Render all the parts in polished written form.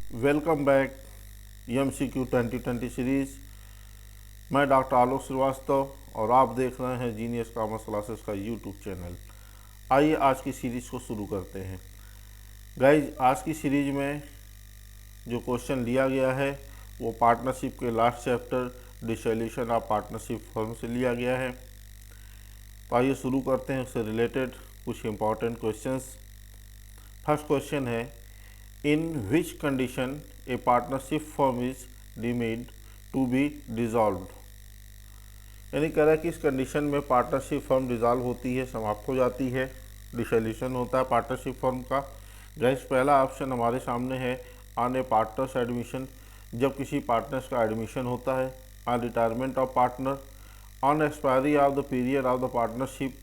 Welcome back MCQ 2020 series. मैं doctor आलोक श्रीवास्तव और आप देख रहे हैं जीनियस कॉमर्स क्लासेस का यूट्यूब चैनल। आइए आज की सीरीज़ को शुरू करते हैं। गाइज, आज की सीरीज में जो क्वेश्चन लिया गया है वो पार्टनरशिप के last chapter dissolution of partnership firm से लिया गया है। तो आइए शुरू करते हैं उससे रिलेटेड कुछ इंपॉर्टेंट क्वेश्चंस। फर्स्ट क्वेश्चन है, in which condition a partnership firm is deemed to be dissolved। यानी कह रहा है कि इस कंडीशन में पार्टनरशिप फर्म डिजॉल्व होती है, समाप्त हो जाती है, डिसोल्यूशन होता है पार्टनरशिप फर्म का। गैस पहला ऑप्शन हमारे सामने है ऑन ए पार्टनर्स एडमिशन, जब किसी पार्टनर्स का एडमिशन होता है। On retirement of partner, on expiry of the period of the partnership,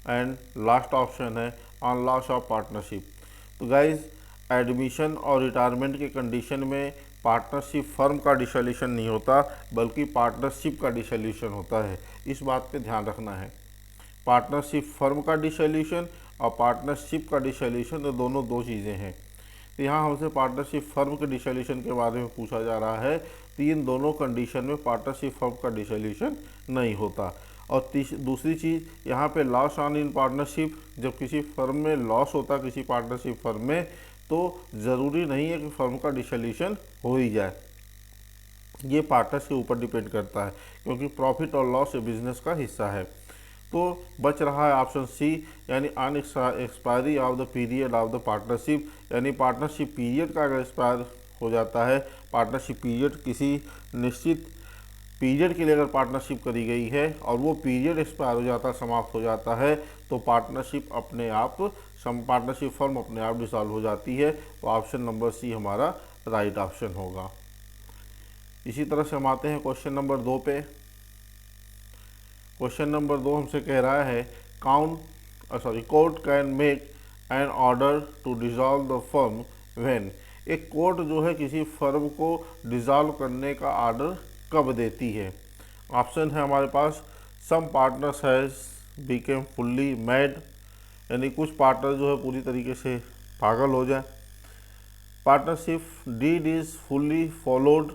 and last option है ऑन लॉस ऑफ पार्टनरशिप। तो गाइज, एडमिशन और रिटायरमेंट के कंडीशन में पार्टनरशिप फर्म का डिसोल्यूशन नहीं होता बल्कि पार्टनरशिप का डिसोल्यूशन होता है। इस बात पे ध्यान रखना है। पार्टनरशिप फर्म का डिसोल्यूशन और पार्टनरशिप का डिसोल्यूशन तो दोनों दो चीज़ें हैं। तो यहाँ हमसे पार्टनरशिप फर्म के डिसोल्यूशन के बारे में पूछा जा रहा है। तो इन दोनों कंडीशन में पार्टनरशिप फर्म का डिसोल्यूशन नहीं होता। और दूसरी चीज़ यहाँ पे लॉस ऑन इन पार्टनरशिप, जब किसी फर्म में लॉस होता किसी पार्टनरशिप फर्म में, तो ज़रूरी नहीं है कि फर्म का डिसोल्यूशन हो ही जाए। ये पार्टनर्स के ऊपर डिपेंड करता है, क्योंकि प्रॉफिट और लॉस बिजनेस का हिस्सा है। तो बच रहा है ऑप्शन सी, यानी on expiry of the period of the partnership, यानी पार्टनरशिप पीरियड का अगर एक्सपायर हो जाता है, पार्टनरशिप पीरियड किसी निश्चित पीरियड के लिए अगर पार्टनरशिप करी गई है और वो पीरियड एक्सपायर हो जाता है, समाप्त हो जाता है, तो पार्टनरशिप फर्म अपने आप डिसॉल्व हो जाती है। तो ऑप्शन नंबर सी हमारा राइट ऑप्शन होगा। इसी तरह से हम आते हैं क्वेश्चन नंबर 2 पे। क्वेश्चन नंबर 2 हमसे कह रहा है, court can make an order to dissolve the firm when. एक कोर्ट जो है किसी फर्म को डिसॉल्व करने का ऑर्डर कब देती है। ऑप्शन है हमारे पास, some partners has become fully mad, यानी कुछ पार्टनर जो है पूरी तरीके से पागल हो जाए। Partnership deed is fully followed,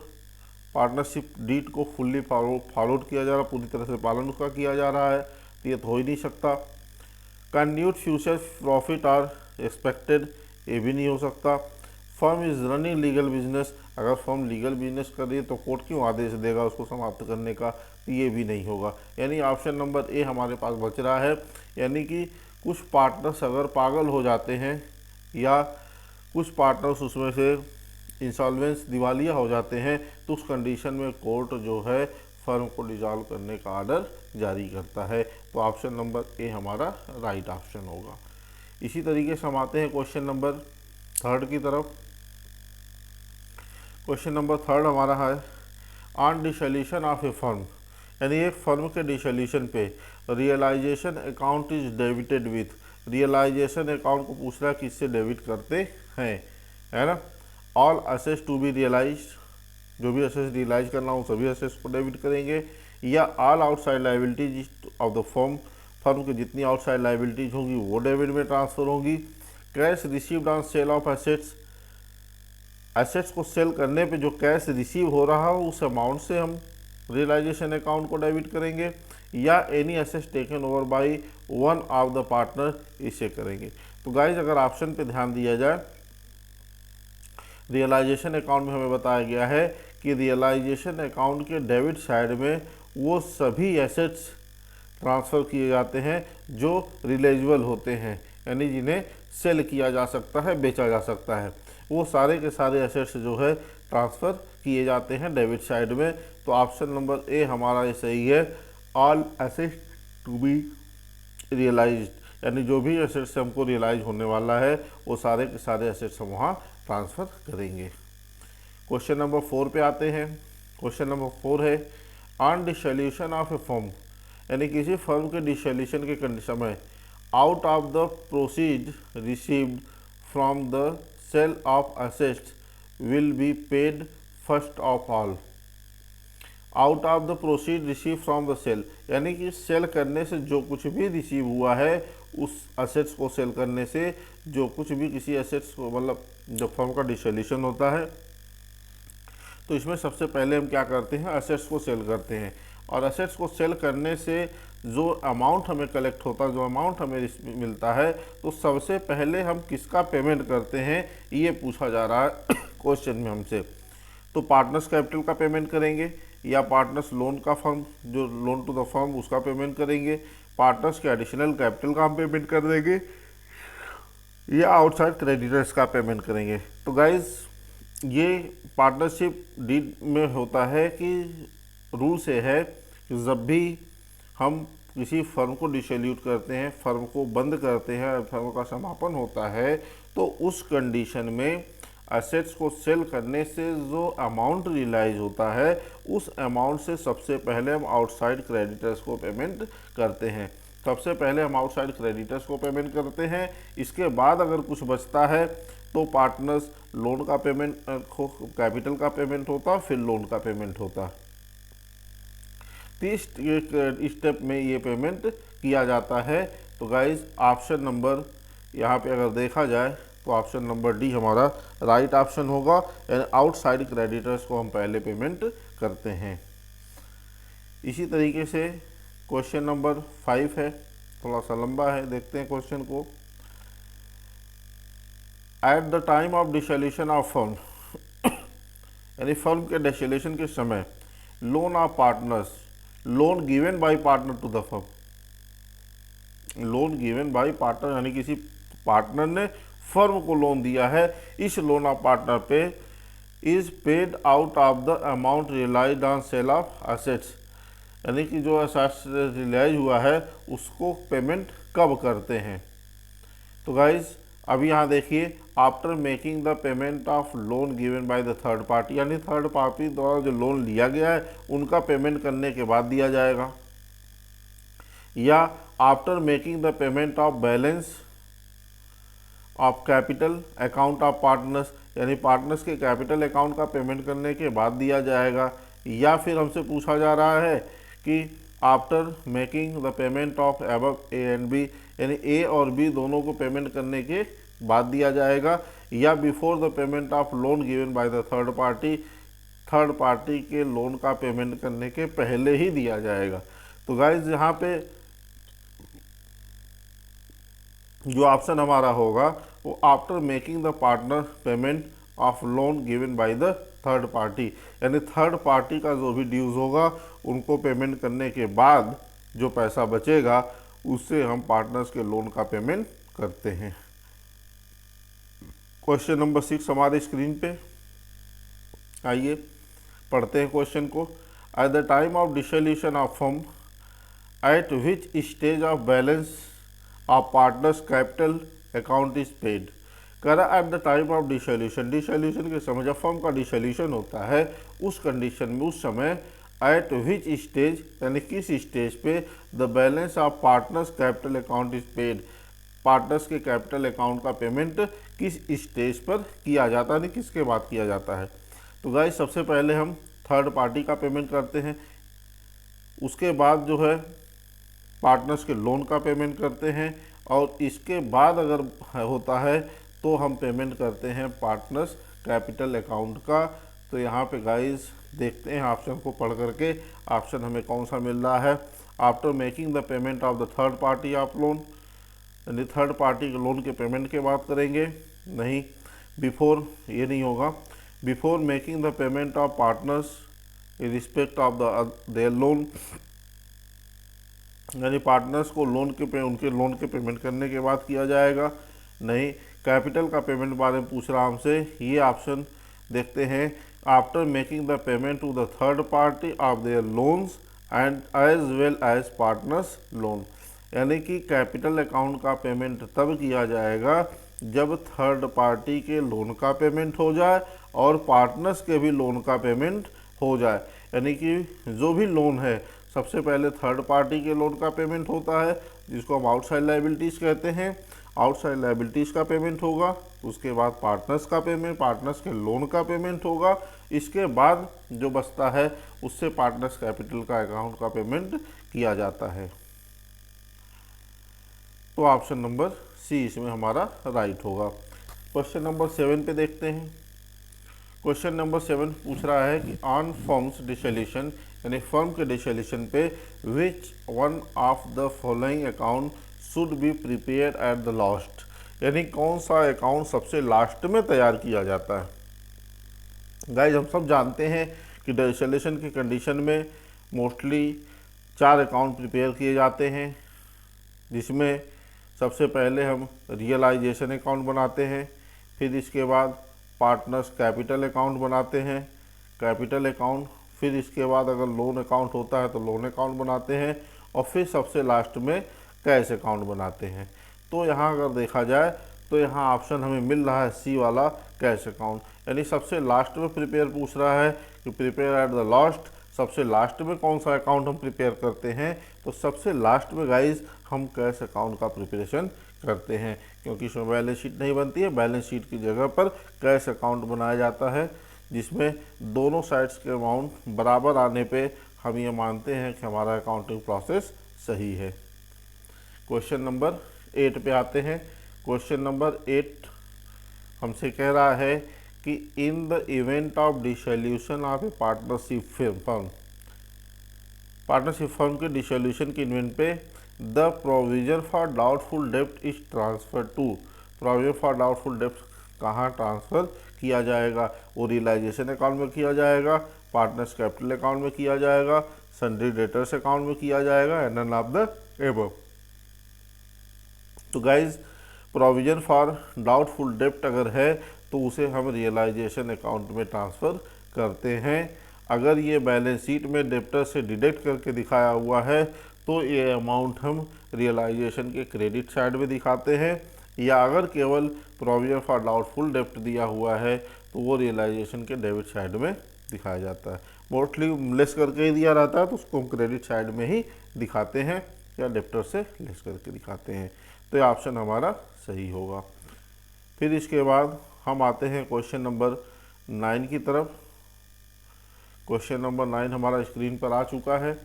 partnership deed को फुल्ली फॉलोड किया जा रहा है, पूरी तरह से पालन उसका किया जा रहा है, तो ये तो हो ही नहीं सकता। Continued future profit are expected, ये भी नहीं हो सकता। Firm is running legal business, अगर फर्म लीगल बिजनेस कर रही है तो कोर्ट क्यों आदेश देगा उसको समाप्त करने का, तो ये भी नहीं होगा। यानी ऑप्शन नंबर ए हमारे पास बच रहा है। यानी कि कुछ पार्टनर्स अगर पागल हो जाते हैं या कुछ पार्टनर्स उसमें से इंसॉल्वेंस दिवालिया हो जाते हैं, तो उस कंडीशन में कोर्ट जो है फर्म को डिसॉल्व करने का ऑर्डर जारी करता है। तो ऑप्शन नंबर ए हमारा राइट ऑप्शन होगा। इसी तरीके से हम आते हैं क्वेश्चन नंबर 3 की तरफ। क्वेश्चन नंबर 3 हमारा है, on dissolution of a firm, यानी एक फर्म के डिसोल्यूशन पे realisation account is debited with. Realisation account को पूछ रहा है किससे डेबिट करते हैं, है ना। All assets to be realise, जो भी असेट्स रियलाइज करना हो सभी असेट्स को डेबिट करेंगे, या all outside liabilities of the firm, firm की जितनी आउटसाइड लाइबिलिटीज होंगी वो डेबिट में ट्रांसफर होंगी। Cash received on sale of assets, assets को सेल करने पे जो कैश रिसीव हो रहा हो उस अमाउंट से हम रियलाइजेशन अकाउंट को डेबिट करेंगे, या any assets taken over by one of the partner, इसे करेंगे। तो गाइज, अगर ऑप्शन पे ध्यान दिया जाए, रियलाइजेशन अकाउंट में हमें बताया गया है कि रियलाइजेशन अकाउंट के डेबिट साइड में वो सभी एसेट्स ट्रांसफ़र किए जाते हैं जो रिलीजेबल होते हैं, यानी जिन्हें सेल किया जा सकता है, बेचा जा सकता है, वो सारे के सारे एसेट्स जो है ट्रांसफ़र किए जाते हैं डेबिट साइड में। तो ऑप्शन नंबर ए हमारा ये सही है, all assets to be realised, यानी जो भी एसेट्स हमको रियलाइज होने वाला है वो सारे के सारे एसेट्स हम वहाँ ट्रांसफ़र करेंगे। क्वेश्चन नंबर 4 पे आते हैं। क्वेश्चन नंबर 4 है, on dissolution of a firm, यानी किसी फर्म के डिसोल्यूशन के समय out of the proceed received from the sale of assets will be paid first of all. Out of the proceed receive from the sale, यानी कि cell करने से जो कुछ भी रिसीव हुआ है, उस असेट्स को सेल करने से जो कुछ भी किसी एसेट्स को, मतलब जब फर्म का डिसोल्यूशन होता है तो इसमें सबसे पहले हम क्या करते हैं, असेट्स को सेल करते हैं। और असेट्स को सेल करने से जो अमाउंट हमें कलेक्ट होता है, जो अमाउंट हमें मिलता है, तो सबसे पहले हम किसका पेमेंट करते हैं, ये पूछा जा रहा है क्वेश्चन में हमसे। तो पार्टनर्स कैपिटल का पेमेंट करेंगे, या पार्टनर्स लोन का फर्म, जो लोन टू द फर्म, उसका पेमेंट करेंगे, पार्टनर्स के एडिशनल कैपिटल का हम पेमेंट कर देंगे, या आउटसाइड क्रेडिटर्स का पेमेंट करेंगे। तो गाइज ये पार्टनरशिप डीड में होता है कि रूल से है कि जब भी हम किसी फर्म को डिसोल्यूट करते हैं, फर्म को बंद करते हैं, फर्म का समापन होता है, तो उस कंडीशन में एसेट्स को सेल करने से जो अमाउंट रियलाइज होता है, उस अमाउंट से सबसे पहले हम आउटसाइड क्रेडिटर्स को पेमेंट करते हैं। सबसे पहले हम आउटसाइड क्रेडिटर्स को पेमेंट करते हैं। इसके बाद अगर कुछ बचता है तो पार्टनर्स लोन का पेमेंट, कैपिटल का पेमेंट होता, फिर लोन का पेमेंट होता। तीस स्टेप में ये पेमेंट किया जाता है। तो गाइज ऑप्शन नंबर यहाँ पे अगर देखा जाए तो ऑप्शन नंबर डी हमारा राइट ऑप्शन होगा, यानी आउटसाइड क्रेडिटर्स को हम पहले पेमेंट करते हैं। इसी तरीके से क्वेश्चन नंबर 5 है, थोड़ा सा लंबा है, देखते हैं क्वेश्चन को। At the time of dissolution of firm, यानी फर्म के डिसोल्यूशन के समय, loan of partners, loan given by partner to the firm, loan given by partner यानी किसी पार्टनर ने फर्म को लोन दिया है, इस लोन ऑफ पार्टनर पे is paid out of the amount realised on sale of assets, यानी कि जो एसेट्स रियलाइज हुआ है उसको पेमेंट कब करते हैं। तो गाइज अब यहाँ देखिए, after making the payment of loan given by the third party, यानी थर्ड पार्टी द्वारा जो लोन लिया गया है उनका पेमेंट करने के बाद दिया जाएगा, या after making the payment of balance of capital account of partners, यानी पार्टनर्स के कैपिटल अकाउंट का पेमेंट करने के बाद दिया जाएगा, या फिर हमसे पूछा जा रहा है कि after making the payment of above A and B, यानी ए और बी दोनों को पेमेंट करने के बाद दिया जाएगा, या before the payment of loan given by the third party, third party के लोन का पेमेंट करने के पहले ही दिया जाएगा। तो गाइज यहाँ पे जो ऑप्शन हमारा होगा वो after making the partner payment of loan given by the third party, यानी थर्ड पार्टी का जो भी ड्यूज होगा उनको पेमेंट करने के बाद जो पैसा बचेगा उससे हम पार्टनर्स के लोन का पेमेंट करते हैं। क्वेश्चन नंबर 6 हमारे स्क्रीन पे, आइए पढ़ते हैं क्वेश्चन को। At the time of dissolution of firm, at which stage of balance of partners capital account is paid. करा at the time of dissolution, dissolution के समय जब फर्म का डिसोल्यूशन होता है उस कंडीशन में, उस समय एट विच स्टेज यानी किस स्टेज पे the balance of partners capital account is paid, partners के कैपिटल अकाउंट का पेमेंट किस स्टेज पर किया जाता है, यानी किसके बाद किया जाता है। तो गाइस सबसे पहले हम थर्ड पार्टी का पेमेंट करते हैं, उसके बाद जो है पार्टनर्स के लोन का पेमेंट करते हैं, और इसके बाद अगर होता है तो हम पेमेंट करते हैं पार्टनर्स कैपिटल अकाउंट का। तो यहाँ पे गाइस देखते हैं ऑप्शन को पढ़ करके ऑप्शन हमें कौन सा मिल रहा है। After making the payment of the third party of loan, यानी थर्ड पार्टी के लोन के पेमेंट की बात करेंगे, नहीं, बिफोर ये नहीं होगा, before making the payment of partners in respect of the there loan, यानी पार्टनर्स को लोन के उनके लोन के पेमेंट करने के बाद किया जाएगा, नहीं। कैपिटल का पेमेंट बारे में पूछ रहा हमसे, ये ऑप्शन देखते हैं। After making the payment to the third party of their loans and as well as partners loan, यानी कि कैपिटल अकाउंट का पेमेंट तब किया जाएगा जब थर्ड पार्टी के लोन का पेमेंट हो जाए और पार्टनर्स के भी लोन का पेमेंट हो जाए, यानी कि जो भी लोन है सबसे पहले थर्ड पार्टी के लोन का पेमेंट होता है जिसको हम आउटसाइड लायबिलिटीज़ कहते हैं, आउटसाइड लायबिलिटीज़ का पेमेंट होगा, उसके बाद पार्टनर्स का पेमेंट, पार्टनर्स के लोन का पेमेंट होगा, इसके बाद जो बचता है उससे पार्टनर्स कैपिटल का अकाउंट का पेमेंट किया जाता है। तो ऑप्शन नंबर सी इसमें हमारा राइट होगा। क्वेश्चन नंबर 7 पे देखते हैं। क्वेश्चन नंबर 7 पूछ रहा है कि ऑन फर्म्स डिसोल्यूशन, यानी फर्म के डिसोल्यूशन पे which one of the following account should be prepare at the last, यानी कौन सा अकाउंट सबसे लास्ट में तैयार किया जाता है। गाइज हम सब जानते हैं कि डिसोल्यूशन की कंडीशन में मोस्टली 4 अकाउंट प्रिपेयर किए जाते हैं, जिसमें सबसे पहले हम रियलाइजेशन अकाउंट बनाते हैं, फिर इसके बाद पार्टनर्स कैपिटल अकाउंट बनाते हैं, कैपिटल अकाउंट, फिर इसके बाद अगर लोन अकाउंट होता है तो लोन अकाउंट बनाते हैं, और फिर सबसे लास्ट में कैश अकाउंट बनाते हैं। तो यहाँ अगर देखा जाए तो यहाँ ऑप्शन हमें मिल रहा है सी वाला, कैश अकाउंट, यानी सबसे लास्ट में प्रिपेयर पूछ रहा है कि प्रिपेयर एट द लास्ट, सबसे लास्ट में कौन सा अकाउंट हम प्रिपेयर करते हैं। तो सबसे लास्ट में गाइज हम कैश अकाउंट का प्रिपरेशन करते हैं, क्योंकि इसमें बैलेंस शीट नहीं बनती है। बैलेंस शीट की जगह पर कैश अकाउंट बनाया जाता है, जिसमें दोनों साइड्स के अमाउंट बराबर आने पे हम ये मानते हैं कि हमारा अकाउंटिंग प्रोसेस सही है। क्वेश्चन नंबर 8 पे आते हैं। क्वेश्चन नंबर 8 हमसे कह रहा है कि in the event of dissolution of a partnership firm, partnership firm के डिसोल्यूशन के इवेंट पे द प्रोविजन फॉर डाउटफुल डेप्ट is transfer to, provision for doubtful डेप्ट कहाँ ट्रांसफ़र किया जाएगा। वो रियलाइजेशन अकाउंट में किया जाएगा, पार्टनर्स कैपिटल अकाउंट में किया जाएगा, सन्ड्री डेटर्स अकाउंट में किया जाएगा, and none of the above. तो गाइज प्रोविजन फॉर डाउटफुल डेप्ट अगर है तो उसे हम रियलाइजेशन अकाउंट में ट्रांसफ़र करते हैं। अगर ये बैलेंस शीट में डेप्टर से डिडक्ट करके दिखाया हुआ है तो ये अमाउंट हम रियलाइजेशन के क्रेडिट साइड में दिखाते हैं, या अगर केवल प्रोविजन फॉर डाउटफुल डेप्ट दिया हुआ है तो वो रियलाइजेशन के डेबिट साइड में दिखाया जाता है। मोस्टली लेस करके ही दिया रहता है तो उसको हम क्रेडिट साइड में ही दिखाते हैं, या डेप्टर से लेस करके दिखाते हैं। तो ये ऑप्शन हमारा सही होगा। फिर इसके बाद हम आते हैं क्वेश्चन नंबर 9 की तरफ। क्वेश्चन नंबर 9 हमारा स्क्रीन पर आ चुका है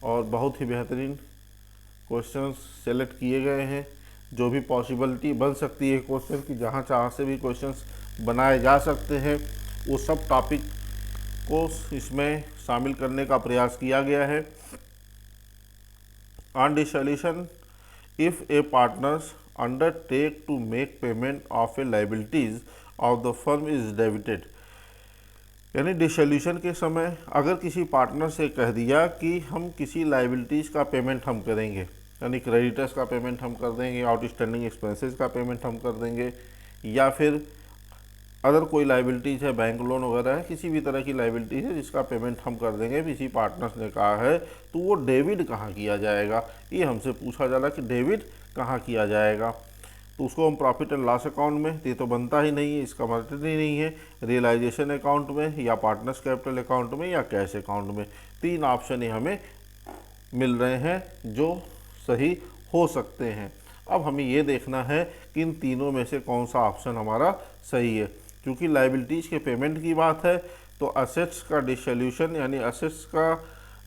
और बहुत ही बेहतरीन क्वेश्चंस सेलेक्ट किए गए हैं। जो भी पॉसिबिलिटी बन सकती है क्वेश्चन की, जहाँ चाह से भी क्वेश्चंस बनाए जा सकते हैं, वो सब टॉपिक को इसमें शामिल करने का प्रयास किया गया है। On dissolution, if A partners undertake to make payment of a liabilities of the firm is debited, यानी डिसोल्यूशन के समय अगर किसी पार्टनर से कह दिया कि हम किसी लाइबिलिटीज़ का पेमेंट हम करेंगे, यानी क्रेडिटर्स का पेमेंट हम कर देंगे, आउटस्टैंडिंग एक्सपेंसेस का पेमेंट हम कर देंगे, या फिर अगर कोई लाइबिलिटीज़ है, बैंक लोन वगैरह है, किसी भी तरह की लाइबिलिटीज़ है जिसका पेमेंट हम कर देंगे, किसी पार्टनर्स ने कहा है, तो वो डेबिट कहाँ किया जाएगा, ये हमसे पूछा जा रहा है कि डेबिट कहाँ किया जाएगा। तो उसको हम प्रॉफिट एंड लॉस अकाउंट में, ये तो बनता ही नहीं है, इसका मतलब ही नहीं है, रियलाइजेशन अकाउंट में, या पार्टनर्स कैपिटल अकाउंट में, या कैश अकाउंट में। 3 ऑप्शन ही हमें मिल रहे हैं जो सही हो सकते हैं। अब हमें ये देखना है कि इन तीनों में से कौन सा ऑप्शन हमारा सही है। क्योंकि लाइबिलिटीज़ के पेमेंट की बात है तो असेट्स का डिसोल्यूशन, यानी असेट्स का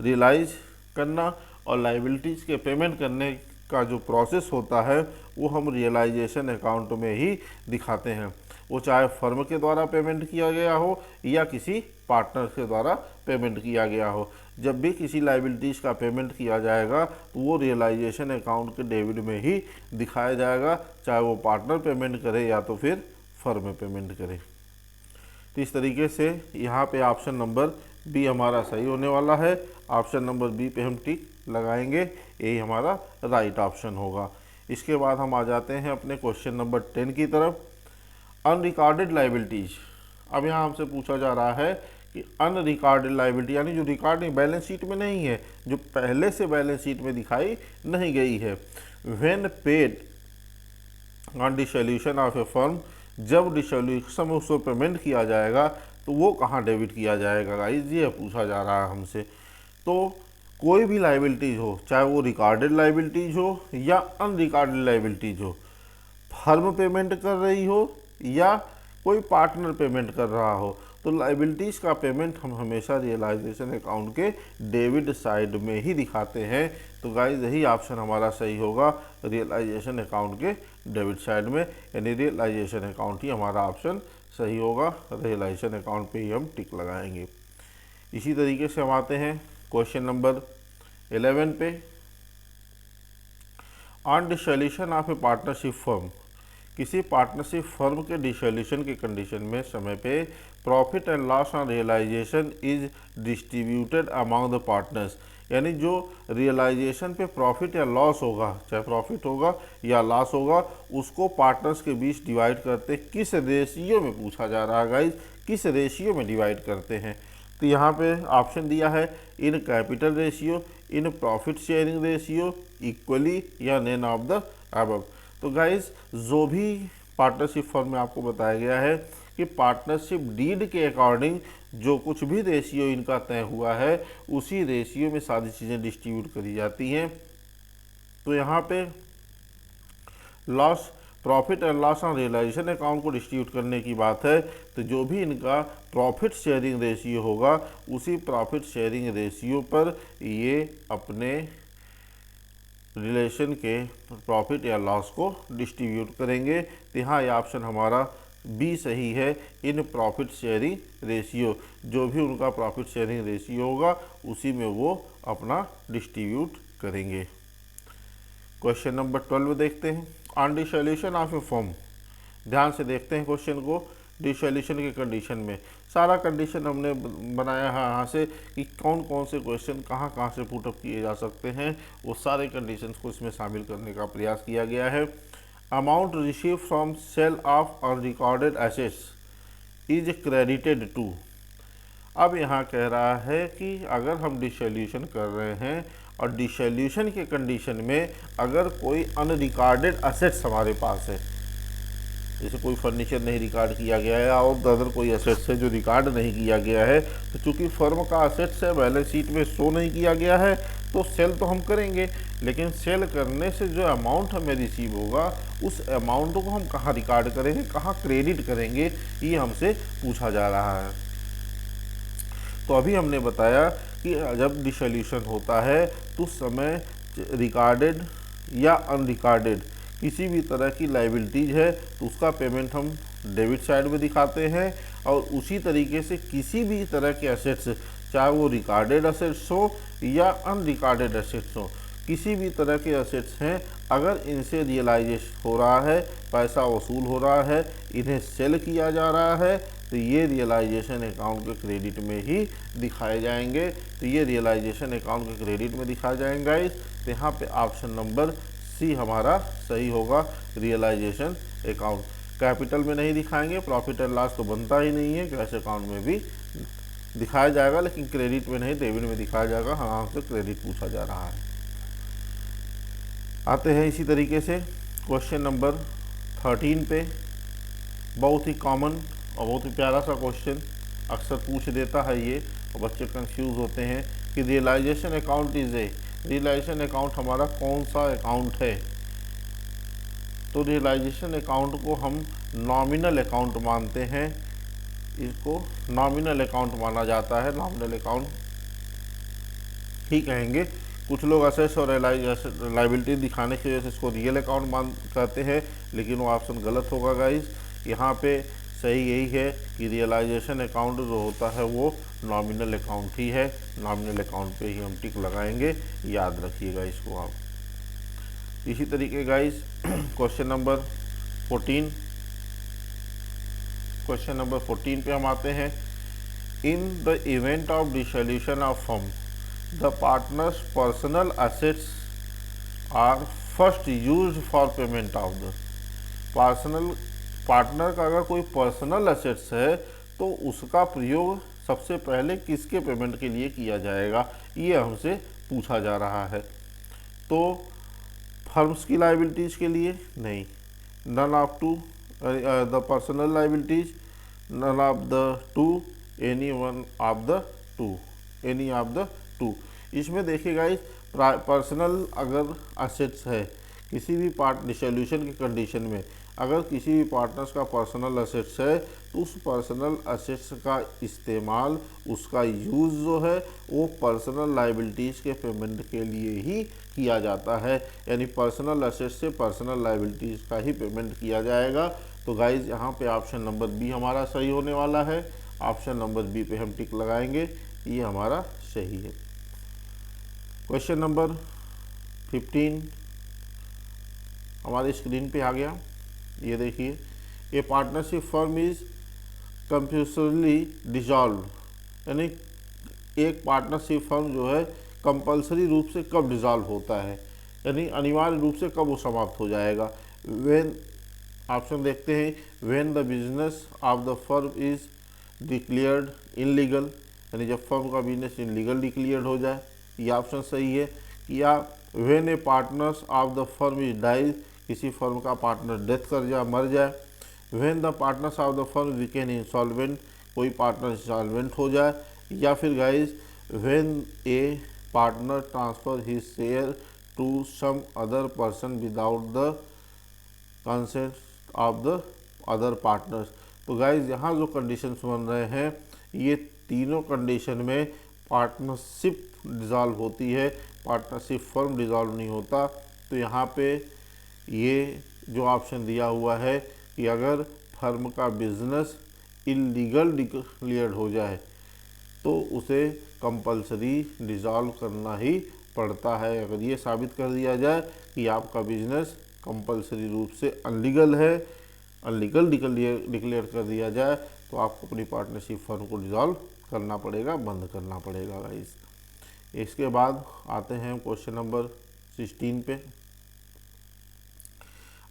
रियलाइज करना और लाइबिलिटीज़ के पेमेंट करने का जो प्रोसेस होता है वो हम रियलाइजेशन अकाउंट में ही दिखाते हैं। वो चाहे फर्म के द्वारा पेमेंट किया गया हो या किसी पार्टनर के द्वारा पेमेंट किया गया हो। जब भी किसी लाइबिलिटीज़ का पेमेंट किया जाएगा तो वो रियलाइजेशन अकाउंट के डेबिट में ही दिखाया जाएगा, चाहे वो पार्टनर पेमेंट करे या तो फिर फर्म पेमेंट करे। तो इस तरीके से यहाँ पे ऑप्शन नंबर बी हमारा सही होने वाला है। ऑप्शन नंबर बी पे हम टिक लगाएंगे, यही हमारा राइट ऑप्शन होगा। इसके बाद हम आ जाते हैं अपने क्वेश्चन नंबर 10 की तरफ। अनरिकॉर्डेड लाइबिलिटीज़, अब यहाँ हमसे पूछा जा रहा है कि अनरिकॉर्डेड लाइबिलिटी, यानी जो रिकॉर्ड नहीं, बैलेंस शीट में नहीं है, जो पहले से बैलेंस शीट में दिखाई नहीं गई है। When paid on dissolution of a firm, जब डिसोल्यूशन में उसको पेमेंट किया जाएगा तो वो कहाँ डेबिट किया जाएगा गाइस, ये पूछा जा रहा है हमसे। तो कोई भी लाइबिलिटीज़ हो, चाहे वो रिकॉर्डेड लाइबिलिटीज़ हो या अनरिकॉर्डेड लाइबिलिटीज़ हो, फर्म पेमेंट कर रही हो या कोई पार्टनर पेमेंट कर रहा हो तो लाइबिलिटीज़ का पेमेंट हम हमेशा रियलाइजेशन अकाउंट के डेबिट साइड में ही दिखाते हैं। तो गाइस यही ऑप्शन हमारा सही होगा, रियलाइजेशन अकाउंट के डेबिट साइड में, यानी रियलाइजेशन अकाउंट ही हमारा ऑप्शन सही होगा। रियलाइजेशन अकाउंट पे ही हम टिक लगाएंगे। इसी तरीके से हम आते हैं क्वेश्चन नंबर 11 पे। On dissolution of a partnership firm, किसी पार्टनरशिप फर्म के डिसोल्यूशन के कंडीशन में समय पे profit and loss on realisation is distributed among the partners, यानी जो रियलाइजेशन पे प्रॉफिट या लॉस होगा, चाहे प्रॉफिट होगा या लॉस होगा, उसको पार्टनर्स के बीच डिवाइड करते किस रेशियो में पूछा जा रहा है गाइज, किस रेशियो में डिवाइड करते हैं। तो यहाँ पे ऑप्शन दिया है in capital ratio, in profit sharing ratio, equally या नेन ऑफ द अबव। तो गाइज जो भी पार्टनरशिप फर्म में आपको बताया गया है कि पार्टनरशिप डीड के अकॉर्डिंग जो कुछ भी रेशियो इनका तय हुआ है उसी रेशियो में सारी चीज़ें डिस्ट्रीब्यूट करी जाती हैं। तो यहाँ पे loss, profit and loss on realisation account को डिस्ट्रीब्यूट करने की बात है, तो जो भी इनका प्रॉफिट शेयरिंग रेशियो होगा उसी प्रॉफिट शेयरिंग रेशियो पर ये अपने रिलेशन के प्रॉफिट या लॉस को डिस्ट्रीब्यूट करेंगे। तो यहाँ ये ऑप्शन हमारा बी सही है, इन प्रॉफिट शेयरिंग रेशियो, जो भी उनका प्रॉफिट शेयरिंग रेशियो होगा उसी में वो अपना डिस्ट्रीब्यूट करेंगे। क्वेश्चन नंबर 12 देखते हैं। On dissolution of a firm, ध्यान से देखते हैं क्वेश्चन को। डिसोल्यूशन के कंडीशन में सारा कंडीशन हमने बनाया है यहाँ से कि कौन कौन से क्वेश्चन कहाँ कहाँ से पुटअप किए जा सकते हैं, वो सारे कंडीशंस को इसमें शामिल करने का प्रयास किया गया है। Amount receive from sale of unrecorded assets is credited to. अब यहाँ कह रहा है कि अगर हम डिसोल्यूशन कर रहे हैं और डिसोल्यूशन के कंडीशन में अगर कोई अनरिकॉर्डेड एसेट्स हमारे पास है, जैसे कोई फर्नीचर नहीं रिकॉर्ड किया गया है और अदर कोई एसेट्स है जो रिकॉर्ड नहीं किया गया है, तो चूंकि फर्म का एसेट्स है बैलेंस शीट में शो नहीं किया गया है तो सेल तो हम करेंगे, लेकिन सेल करने से जो अमाउंट हमें रिसीव होगा उस अमाउंट को हम कहाँ रिकॉर्ड करेंगे, कहाँ क्रेडिट करेंगे, ये हमसे पूछा जा रहा है। तो अभी हमने बताया कि जब डिसोल्यूशन होता है तो उस समय रिकॉर्डेड या अनरिकॉर्डेड किसी भी तरह की लाइबिलिटीज है तो उसका पेमेंट हम डेबिट साइड में दिखाते हैं, और उसी तरीके से किसी भी तरह के एसेट्स, चाहे वो रिकॉर्डेड एसेट्स हो या अनरिकॉर्डेड एसेट्स हो, किसी भी तरह के एसेट्स हैं अगर इनसे रियलाइजेशन हो रहा है, पैसा वसूल हो रहा है, इन्हें सेल किया जा रहा है, तो ये रियलाइजेशन अकाउंट के क्रेडिट में ही दिखाए जाएंगे। तो ये रियलाइजेशन अकाउंट के क्रेडिट में दिखाए जाएंगे। तो यहाँ पे ऑप्शन नंबर सी हमारा सही होगा, रियलाइजेशन अकाउंट। कैपिटल में नहीं दिखाएंगे, प्रॉफिट एंड लॉस तो बनता ही नहीं है, कैश अकाउंट में भी दिखाया जाएगा लेकिन क्रेडिट में नहीं, डेबिट में दिखाया जाएगा। हाँ, हमसे क्रेडिट पूछा जा रहा है। आते हैं इसी तरीके से क्वेश्चन नंबर 13 पे। बहुत ही कॉमन और बहुत ही प्यारा सा क्वेश्चन अक्सर पूछ देता है ये, और बच्चे कंफ्यूज होते हैं कि realisation account is a, realisation account हमारा कौन सा अकाउंट है। तो रियलाइजेशन अकाउंट को हम नॉमिनल अकाउंट मानते हैं, इसको नॉमिनल अकाउंट माना जाता है, नॉमिनल अकाउंट ही कहेंगे। कुछ लोग असेट्स और लाइबिलिटी दिखाने की वजह से इसको रियल अकाउंट मान कहते हैं, लेकिन वो ऑप्शन गलत होगा गाइज। यहाँ पे सही यही है कि रियलाइजेशन अकाउंट जो होता है वो नॉमिनल अकाउंट ही है, नॉमिनल अकाउंट पे ही हम टिक लगाएंगे, याद रखिएगा इसको आप। इसी तरीके guys question number 14, question number 14 पे हम आते हैं। In the event of dissolution of firm the partners personal assets are first used for payment of the. Partner का अगर कोई पर्सनल एसेट्स है तो उसका प्रयोग सबसे पहले किसके पेमेंट के लिए किया जाएगा, ये हमसे पूछा जा रहा है। तो फर्म्स की लाइबिलिटीज़ के लिए नहीं, none of to the personal liabilities, none of the two, any one of the two, any of the two. इसमें देखिएगा इस पर्सनल अगर एसेट्स है किसी भी पार्ट डिसोल्यूशन की कंडीशन में, अगर किसी भी पार्टनर्स का पर्सनल असेट्स है तो उस पर्सनल असेट्स का इस्तेमाल, उसका यूज़ जो है वो पर्सनल लाइबिलिटीज़ के पेमेंट के लिए ही किया जाता है, यानी पर्सनल असेट्स से पर्सनल लाइबिलिटीज़ का ही पेमेंट किया जाएगा। तो गाइज यहाँ पे ऑप्शन नंबर बी हमारा सही होने वाला है। ऑप्शन नंबर बी पे हम टिक लगाएंगे, ये हमारा सही है। क्वेश्चन नंबर 15 हमारी स्क्रीन पे आ गया। ये देखिए, ए partnership firm is compulsorily dissolve, यानी एक पार्टनरशिप फर्म जो है कंपल्सरी रूप से कब डिसॉल्व होता है, यानी अनिवार्य रूप से कब वो समाप्त हो जाएगा। व्हेन, ऑप्शन देखते हैं, when the business of the firm is declared illegal, यानी जब फर्म का बिजनेस इनलीगल डिक्लेयर्ड हो जाए, ये ऑप्शन सही है। या when a partners of the firm is dies, किसी फर्म का पार्टनर डेथ कर जाए, मर जाए। When the partners of the firm became insolvent, कोई पार्टनर इंसॉल्वेंट हो जाए। या फिर guys when a partner transfer his share to some other person without the consent of the other partners. तो गाइज यहाँ जो कंडीशंस बन रहे हैं, ये तीनों कंडीशन में पार्टनरशिप डिज़ॉल्व होती है, पार्टनरशिप फर्म डिज़ॉल्व नहीं होता। तो यहाँ पे ये जो ऑप्शन दिया हुआ है कि अगर फर्म का बिजनेस इलीगल डिक्लेयर्ड हो जाए तो उसे कंपल्सरी डिज़ॉल्व करना ही पड़ता है। अगर ये साबित कर दिया जाए कि आपका बिजनेस कंपल्सरी रूप से अनलीगल है, अनलीगल डिक्लेयर कर दिया जाए, तो आपको अपनी पार्टनरशिप फर्म को डिज़ॉल्व करना पड़ेगा, बंद करना पड़ेगा गाइस। इसके बाद आते हैं क्वेश्चन नंबर 16 पे।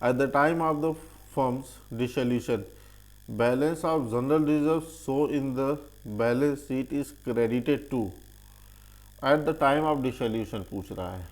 At the time of the firm's dissolution, balance of general reserve show in the balance sheet is credited to. At the time of dissolution पूछ रहा है,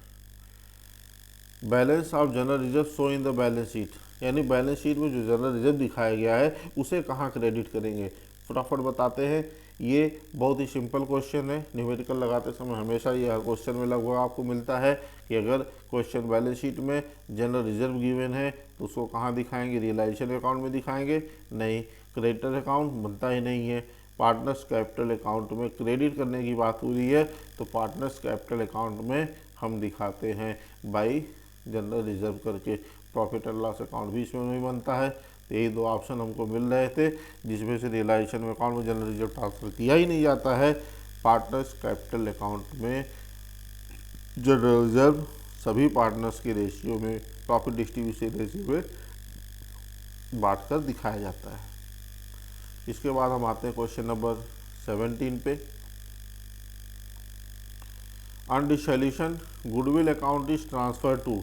balance of general reserve show in the balance sheet, यानी balance sheet में जो general reserve दिखाया गया है उसे कहाँ क्रेडिट करेंगे। फटाफट बताते हैं। ये बहुत ही सिंपल क्वेश्चन है, न्यूमेरिकल लगाते समय हमेशा ये हर क्वेश्चन में लगभग आपको मिलता है कि अगर क्वेश्चन बैलेंस शीट में जनरल रिजर्व गिवन है तो उसको कहाँ दिखाएंगे, रियलाइजेशन अकाउंट में दिखाएंगे, नहीं, क्रेडिटर अकाउंट बनता ही नहीं है। पार्टनर्स कैपिटल अकाउंट में क्रेडिट करने की बात हो रही है तो पार्टनर्स कैपिटल अकाउंट में हम दिखाते हैं बाई जनरल रिजर्व करके। प्रॉफिट एंड लॉस अकाउंट भी इसमें नहीं बनता है। तो यही दो ऑप्शन हमको मिल रहे थे जिसमें से रियलाइजेशन में अकाउंट में जनरल रिजर्व ट्रांसफर किया ही नहीं जाता है। पार्टनर्स कैपिटल अकाउंट में जनरल रिजर्व सभी पार्टनर्स के रेशियो में, प्रॉफिट डिस्ट्रीब्यूशन रेशियो में बांट कर दिखाया जाता है। इसके बाद हम आते हैं क्वेश्चन नंबर 17 पे। On dissolution goodwill account is transfer to,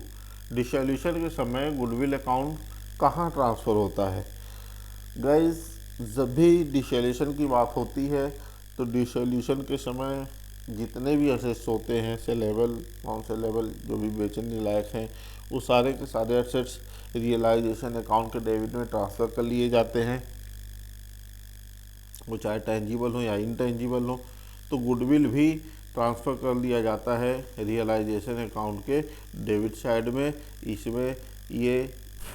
dissolution के समय गुडविल अकाउंट कहाँ ट्रांसफ़र होता है। गाइस, जब भी डिसोल्यूशन की बात होती है तो डिसोल्यूशन के समय जितने भी एसेट्स होते हैं, सेलेबल, नॉन सेलेबल, जो भी बेचने लायक हैं, वो सारे के सारे एसेट्स रियलाइजेशन अकाउंट के डेबिट में ट्रांसफ़र कर लिए जाते हैं, वो चाहे टेंजिबल हो या इनटेंजिबल हो। तो गुडविल भी ट्रांसफ़र कर लिया जाता है रियलाइजेशन अकाउंट के डेबिट साइड में। इसमें ये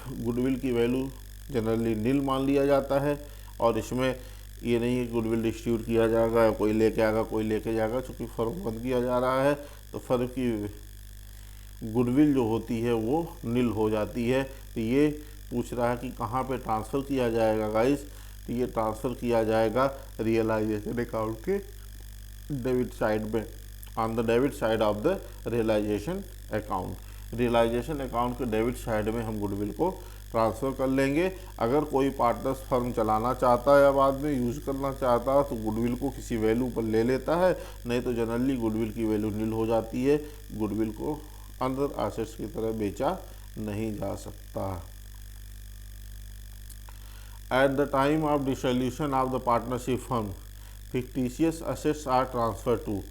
गुडविल की वैल्यू जनरली नील मान लिया जाता है और इसमें ये नहीं है गुडविल डिस्ट्रीब्यूट किया जाएगा, कोई लेके आएगा कोई लेके जाएगा। चूँकि फर्म बंद किया जा रहा है तो फर्म की गुडविल जो होती है वो नील हो जाती है। तो ये पूछ रहा है कि कहाँ पे ट्रांसफ़र किया जाएगा गाइस। तो ये ट्रांसफ़र किया जाएगा रियलाइजेशन अकाउंट के डेबिट साइड में, on the debit side of the realisation account. Realisation account के डेबिट साइड में हम गुडविल को ट्रांसफ़र कर लेंगे। अगर कोई पार्टनर्स फर्म चलाना चाहता है या बाद में यूज़ करना चाहता है तो गुडविल को किसी वैल्यू पर ले लेता है, नहीं तो जनरली गुडविल की वैल्यू नील हो जाती है। गुडविल को अंदर एसेट्स की तरह बेचा नहीं जा सकता। At the time of dissolution of the partnership firm fictitious assets are transfer to.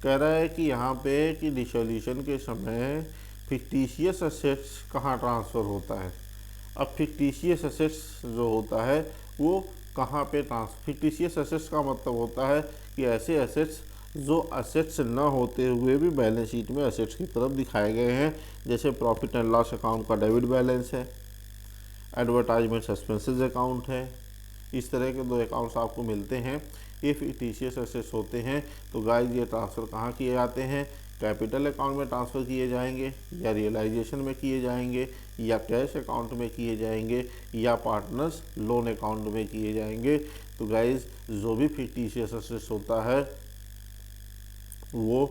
कह रहा है कि यहाँ पे कि डिसोल्यूशन के समय फिक्टिशियस असेट्स कहाँ ट्रांसफ़र होता है। अब फिक्टिशियस असेट्स जो होता है वो कहाँ पे फिक्टिशियस असेट्स का मतलब होता है कि ऐसे असेट्स जो असेट्स न होते हुए भी बैलेंस शीट में असेट्स की तरफ दिखाए गए हैं। जैसे प्रॉफिट एंड लॉस अकाउंट का डेबिट बैलेंस है, एडवर्टाइजमेंट सस्पेंसेस अकाउंट है। इस तरह के 2 अकाउंट्स आपको मिलते हैं। ये फिक्टिशियस एसेट्स होते हैं। तो गाइस ये ट्रांसफ़र कहाँ किए जाते हैं? कैपिटल अकाउंट में ट्रांसफ़र किए जाएंगे, या रियलाइजेशन में किए जाएंगे, या कैश अकाउंट में किए जाएंगे, या पार्टनर्स लोन अकाउंट में किए जाएंगे। तो गाइस जो भी फिक्टिशियस एसेट्स होता है वो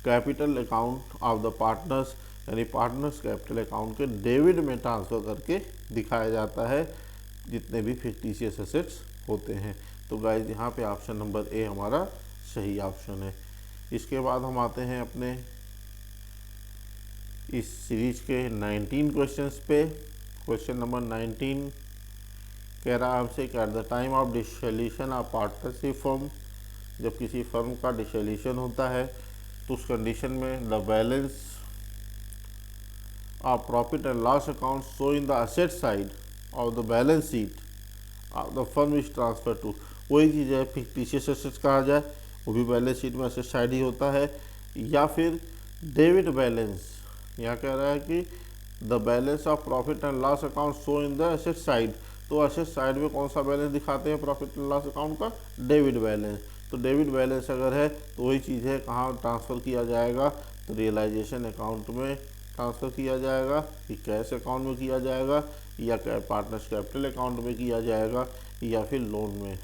capital account of the partners यानी पार्टनर्स कैपिटल अकाउंट के डेबिट में ट्रांसफ़र करके दिखाया जाता है, जितने भी फिक्टिशियस एसेट्स होते हैं। तो गाइस यहाँ पे ऑप्शन नंबर ए हमारा सही ऑप्शन है। इसके बाद हम आते हैं अपने इस सीरीज के 19 क्वेश्चंस पे। क्वेश्चन नंबर 19 कह रहा है हमसे कि eight the time of dissolution of partnership firm, जब किसी फर्म का डिसोल्यूशन होता है तो उस कंडीशन में the balance of profit and loss account show in the asset side of the balance sheet of the firm is transfer to. वही चीज़ है, फिक्टिशियस एसेट्स कहा जाए वो भी बैलेंस शीट में असेट साइड ही होता है, या फिर डेबिट बैलेंस। यहाँ कह रहा है कि the balance of profit and loss account show in the asset side. तो असेट साइड में कौन सा बैलेंस दिखाते हैं प्रॉफिट एंड लॉस अकाउंट का? Debit balance. तो डेबिट बैलेंस अगर है तो वही चीज़ है, कहाँ ट्रांसफ़र किया जाएगा? तो रियलाइजेशन अकाउंट में ट्रांसफ़र किया जाएगा, कि कैश अकाउंट में किया जाएगा, या पार्टनर्स कैपिटल अकाउंट में किया जाएगा, या फिर लोन में।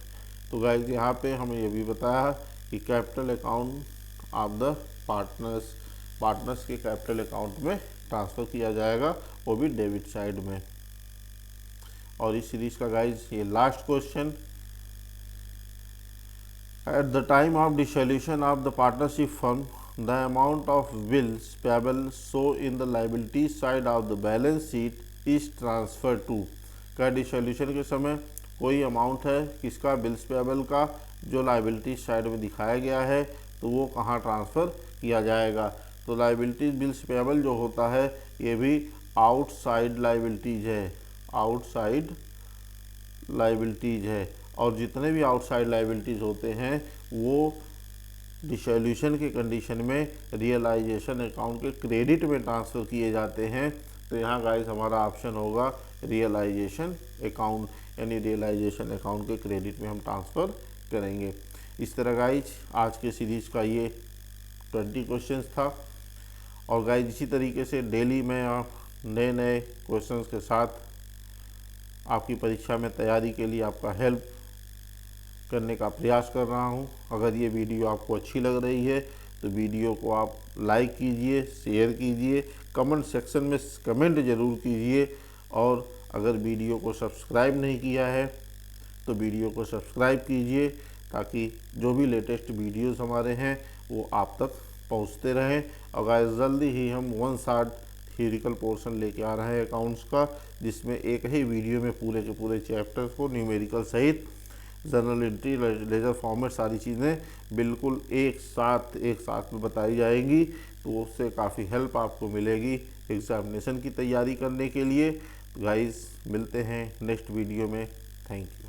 तो गाइस यहाँ पे हमें ये भी बताया कि capital account of the partners के कैपिटल अकाउंट में ट्रांसफ़र किया जाएगा, वो भी डेबिट साइड में। और इस सीरीज का गाइस ये last question, at the time of dissolution of the partnership firm the amount of bills payable show in the liability side of the balance sheet is transfer to. क्या dissolution के समय कोई amount है किसका? Bills payable का, जो liability side में दिखाया गया है, तो वो कहाँ ट्रांसफ़र किया जाएगा? तो लाइबिलिटीज बिल्स पेबल जो होता है ये भी आउटसाइड लाइबिलिटीज है, आउटसाइड लाइबिलिटीज है। और जितने भी आउटसाइड लाइबिलिटीज होते हैं वो डिसोल्यूशन के कंडीशन में रियलाइजेशन अकाउंट के क्रेडिट में ट्रांसफ़र किए जाते हैं। तो यहाँ गाइस हमारा ऑप्शन होगा रियलाइजेशन अकाउंट, यानी रियलाइजेशन अकाउंट के क्रेडिट में हम ट्रांसफ़र करेंगे। इस तरह गाइस आज के सीरीज़ का ये 20 क्वेश्चंस था। और गाइस इसी तरीके से डेली मैं नए नए क्वेश्चंस के साथ आपकी परीक्षा में तैयारी के लिए आपका हेल्प करने का प्रयास कर रहा हूं। अगर ये वीडियो आपको अच्छी लग रही है तो वीडियो को आप लाइक कीजिए, शेयर कीजिए, कमेंट सेक्शन में कमेंट ज़रूर कीजिए। और अगर वीडियो को सब्सक्राइब नहीं किया है तो वीडियो को सब्सक्राइब कीजिए, ताकि जो भी लेटेस्ट वीडियोस हमारे हैं वो आप तक पहुंचते रहें। और गाइस जल्दी ही हम 1 शॉट थ्योरिकल पोर्शन लेके आ रहे हैं अकाउंट्स का, जिसमें एक ही वीडियो में पूरे के पूरे चैप्टर्स को न्यूमेरिकल सहित जनरल एंट्री, लेजर फॉर्मेट, सारी चीज़ें बिल्कुल एक साथ में बताई जाएंगी। तो उससे काफ़ी हेल्प आपको मिलेगी एग्जामिनेशन की तैयारी करने के लिए। गाइस मिलते हैं नेक्स्ट वीडियो में। Thank you.